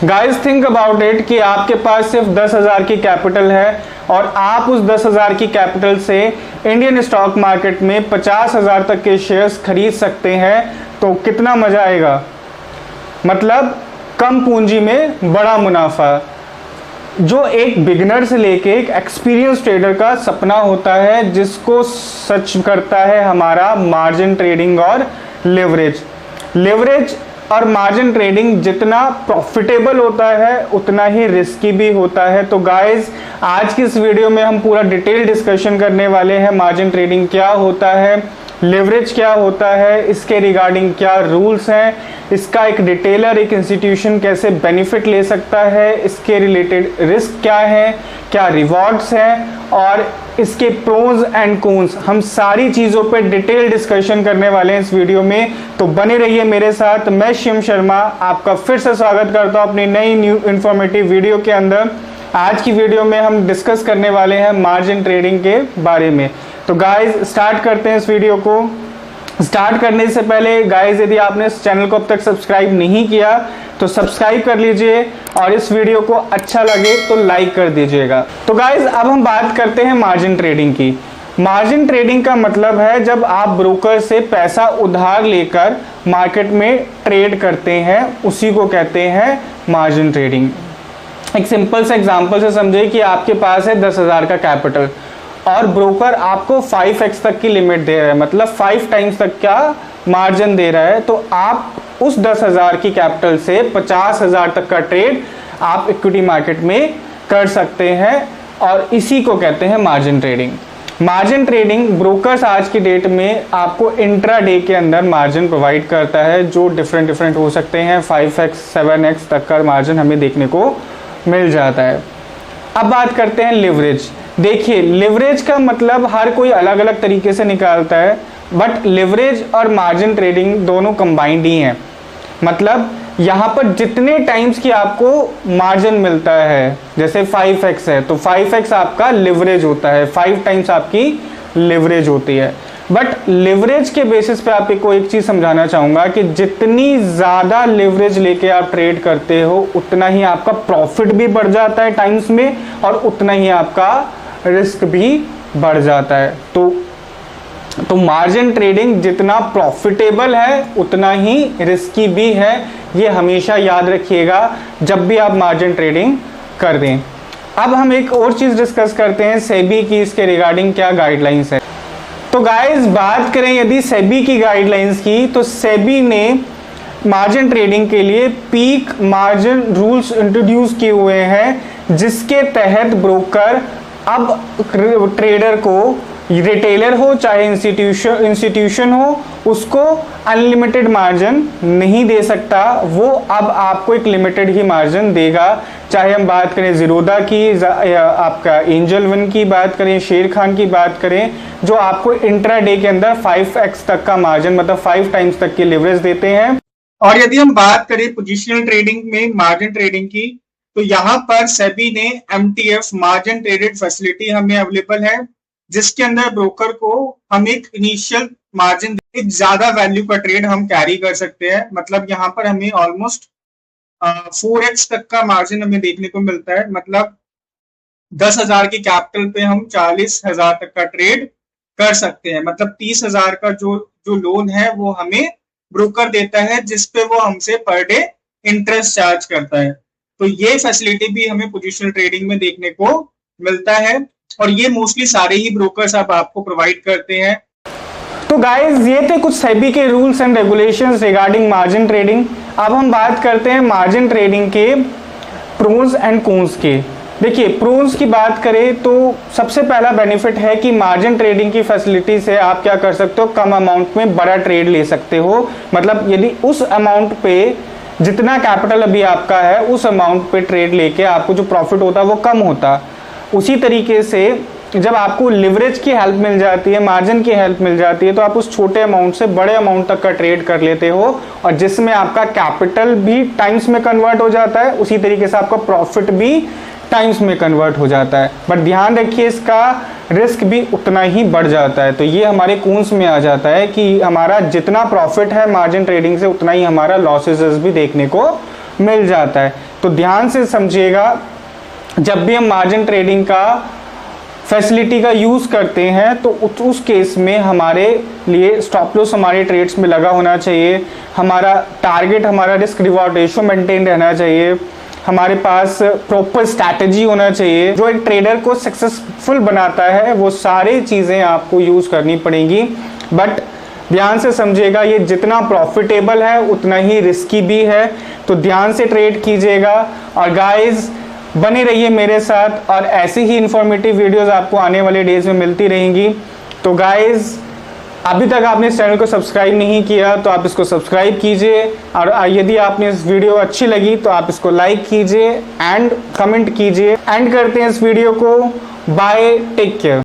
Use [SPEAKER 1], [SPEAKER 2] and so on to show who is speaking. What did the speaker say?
[SPEAKER 1] Guys think about it कि आपके पास सिर्फ 10,000 की कैपिटल है और आप उस 10,000 की कैपिटल से इंडियन स्टॉक मार्केट में 50,000 तक के शेयर्स खरीद सकते हैं, तो कितना मजा आएगा। मतलब कम पूंजी में बड़ा मुनाफा, जो एक बिगिनर से लेके एक एक्सपीरियंस ट्रेडर का सपना होता है, जिसको सच करता है हमारा मार्जिन ट्रेडिंग और लेवरेज और मार्जिन ट्रेडिंग जितना प्रॉफिटेबल होता है उतना ही रिस्की भी होता है। तो गाइस आज की इस वीडियो में हम पूरा डिटेल डिस्कशन करने वाले हैं। मार्जिन ट्रेडिंग क्या होता है, लेवरेज क्या होता है, इसके रिगार्डिंग क्या रूल्स हैं, इसका एक डिटेलर एक इंस्टीट्यूशन कैसे बेनिफिट ले सकता है, इसके रिलेटेड रिस्क क्या है, क्या रिवॉर्ड्स हैं और इसके प्रोज एंड कॉन्स, हम सारी चीज़ों पे डिटेल डिस्कशन करने वाले हैं इस वीडियो में। तो बने रहिए मेरे साथ। मैं शिव शर्मा आपका फिर से स्वागत करता हूँ अपनी नई न्यू इन्फॉर्मेटिव वीडियो के अंदर। आज की वीडियो में हम डिस्कस करने वाले हैं मार्जिन ट्रेडिंग के बारे में। तो गाइज स्टार्ट करते हैं इस वीडियो को। स्टार्ट करने से पहले गाइज यदि आपने इस चैनल को अब तक सब्सक्राइब नहीं किया तो सब्सक्राइब कर लीजिए और इस वीडियो को अच्छा लगे तो लाइक कर दीजिएगा। तो गाइज अब हम बात करते हैं मार्जिन ट्रेडिंग की। मार्जिन ट्रेडिंग का मतलब है जब आप ब्रोकर से पैसा उधार लेकर मार्केट में ट्रेड करते हैं, उसी को कहते हैं मार्जिन ट्रेडिंग। एक सिंपल से एग्जांपल से समझिए कि आपके पास है 10,000 का कैपिटल और ब्रोकर आपको 5x तक की लिमिट दे रहा है, मतलब 5 टाइम्स तक का मार्जिन दे रहा है। तो आप उस 10,000 की कैपिटल से 50,000 तक का ट्रेड आप इक्विटी मार्केट में कर सकते हैं और इसी को कहते हैं margin trading. Margin trading brokers आज की डेट में आपको इंट्राडे के अंदर मार्जिन प्रोवाइड करता है, जो डिफरेंट हो सकते हैं। 5x 7x तक का मार्जिन हमें देखने को मिल जाता है। अब बात करते हैं लिवरेज। देखिए लिवरेज का मतलब हर कोई अलग अलग तरीके से निकालता है, बट लिवरेज और मार्जिन ट्रेडिंग दोनों कंबाइंड ही हैं। मतलब यहाँ पर जितने टाइम्स की आपको मार्जिन मिलता है, जैसे 5x है तो 5x आपका लिवरेज होता है, 5 टाइम्स आपकी लिवरेज होती है। बट लिवरेज के बेसिस पे आपको एक चीज समझाना चाहूंगा कि जितनी ज्यादा लिवरेज लेके आप ट्रेड करते हो उतना ही आपका प्रॉफिट भी बढ़ जाता है टाइम्स में और उतना ही आपका रिस्क भी बढ़ जाता है। तो मार्जिन ट्रेडिंग जितना प्रॉफिटेबल है उतना ही रिस्की भी है, ये हमेशा याद रखिएगा जब भी आप मार्जिन ट्रेडिंग कर दें। अब हम एक और चीज डिस्कस करते हैं सेबी की, इसके रिगार्डिंग क्या गाइडलाइंस है। तो गाइस बात करें यदि सेबी की गाइडलाइंस की, तो सेबी ने मार्जिन ट्रेडिंग के लिए पीक मार्जिन रूल्स इंट्रोड्यूस किए हुए हैं, जिसके तहत ब्रोकर अब ट्रेडर को, रिटेलर हो चाहे इंस्टीट्यूशन हो, उसको अनलिमिटेड मार्जिन नहीं दे सकता। वो अब आपको एक लिमिटेड ही मार्जिन देगा। चाहे हम बात करें जीरोधा की, आपका एंजल वन की बात करें, शेर खान की बात करें, जो आपको इंट्राडे के अंदर 5x तक का मार्जिन, मतलब 5 टाइम्स तक की लिवरेज देते हैं। और यदि हम बात करें पोजिशनल ट्रेडिंग में मार्जिन ट्रेडिंग की, तो यहाँ पर सेबी ने MTF मार्जिन ट्रेडेड फैसिलिटी हमें अवेलेबल है, जिसके अंदर ब्रोकर को हम एक इनिशियल मार्जिन, एक ज्यादा वैल्यू का ट्रेड हम कैरी कर सकते हैं। मतलब यहाँ पर हमें ऑलमोस्ट 4x तक का मार्जिन हमें देखने को मिलता है। मतलब 10,000 की कैपिटल पे हम 40,000 तक का ट्रेड कर सकते हैं। मतलब 30,000 का जो लोन है वो हमें ब्रोकर देता है, जिसपे वो हमसे पर डे इंटरेस्ट चार्ज करता है। तो ये फैसिलिटी भी हमें पोजिशनल ट्रेडिंग में देखने को मिलता है और ये मोस्टली सारे ही ब्रोकर्स अब आपको प्रोवाइड करते हैं। तो गाइस ये थे कुछ सेबी के rules and regulations regarding margin trading. अब हम बात करते हैं मार्जिन ट्रेडिंग के प्रोज एंड कॉन्स के। देखिए प्रोज की बात करें तो सबसे पहला बेनिफिट है कि मार्जिन ट्रेडिंग की फैसिलिटी से आप क्या कर सकते हो, कम अमाउंट में बड़ा ट्रेड ले सकते हो। मतलब यदि उस अमाउंट पे जितना कैपिटल अभी आपका है उस अमाउंट पे ट्रेड लेके आपको जो प्रॉफिट होता है वो कम होता। उसी तरीके से जब आपको लिवरेज की हेल्प मिल जाती है, मार्जिन की हेल्प मिल जाती है, तो आप उस छोटे अमाउंट से बड़े अमाउंट तक का ट्रेड कर लेते हो और जिसमें आपका कैपिटल भी टाइम्स में कन्वर्ट हो जाता है, उसी तरीके से आपका प्रॉफिट भी टाइम्स में कन्वर्ट हो जाता है। बट ध्यान रखिए इसका रिस्क भी उतना ही बढ़ जाता है। तो ये हमारे कॉन्स में आ जाता है कि हमारा जितना प्रॉफिट है मार्जिन ट्रेडिंग से उतना ही हमारा लॉसेस भी देखने को मिल जाता है। तो ध्यान से समझिएगा, जब भी हम मार्जिन ट्रेडिंग का फैसिलिटी का यूज़ करते हैं तो उस केस में हमारे लिए स्टॉप लॉस हमारे ट्रेड्स में लगा होना चाहिए, हमारा टारगेट, हमारा रिस्क रिवॉर्ड रेशियो मेंटेन रहना चाहिए, हमारे पास प्रॉपर स्ट्रैटेजी होना चाहिए। जो एक ट्रेडर को सक्सेसफुल बनाता है वो सारी चीज़ें आपको यूज़ करनी पड़ेंगी। बट ध्यान से समझिएगा, ये जितना प्रॉफिटेबल है उतना ही रिस्की भी है, तो ध्यान से ट्रेड कीजिएगा। और गाइस बने रहिए मेरे साथ, और ऐसी ही इंफॉर्मेटिव वीडियोस आपको आने वाले डेज में मिलती रहेंगी। तो गाइस अभी तक आपने इस चैनल को सब्सक्राइब नहीं किया तो आप इसको सब्सक्राइब कीजिए, और यदि आपने इस वीडियो अच्छी लगी तो आप इसको लाइक कीजिए एंड कमेंट कीजिए। एंड करते हैं इस वीडियो को। Bye, take care.